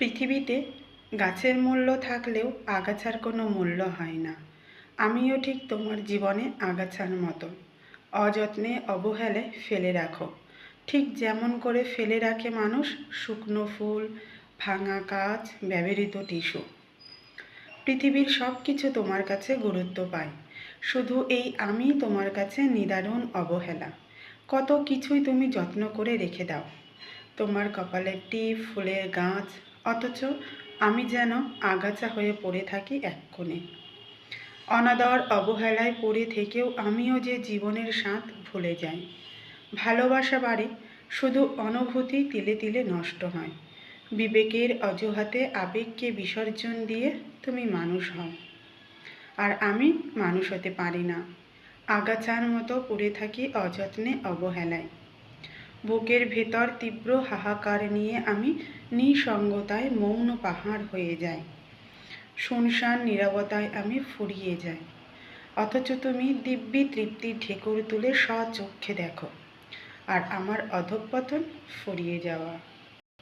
পৃথিবীতে গাছের মূল্য থাকলেও আগাছার কোনো মূল্য হয় না। আমিও ঠিক তোমার জীবনে আগাছার মতো, অযত্নে অবহেলায় ফেলে রাখো। ঠিক যেমন করে ফেলে রাখে মানুষ শুকনো ফুল, ভাঙা কাঁচ, ব্যবহৃত টিস্যু। পৃথিবীর সব কিছু তোমার কাছে গুরুত্ব পায়, শুধু এই আমি তোমার কাছে নিদারুণ অবহেলা। কত কিছুই তুমি যত্ন করে রেখে দাও, তোমার কপালের টিপ, ফুলের গাছ, অথচ আমি যেন আগাছা হয়ে পড়ে থাকি এক কোণে। অনাদর অবহেলায় পড়ে থেকেও আমিও যে জীবনের স্বাদ ভুলে যাই। ভালোবাসা বাড়ে, শুধু অনুভূতি তিলে তিলে নষ্ট হয়। বিবেকের অজুহাতে আবেগকে বিসর্জন দিয়ে তুমি মানুষ হও, আর আমি মানুষ হতে পারি না। আগাছার মতো পড়ে থাকি অযত্নে অবহেলায়। বুকের ভেতর তীব্র হাহাকার নিয়ে আমি নিঃসঙ্গতায় মৌন পাহাড় হয়ে যাই। শুনশান নীরবতায় আমি ফুরিয়ে যাই, অথচ তুমি দিব্যি তৃপ্তির ঢেকুর তুলে স্বচক্ষে দেখো, আর আমার অধঃপতন ফুরিয়ে যাওয়া।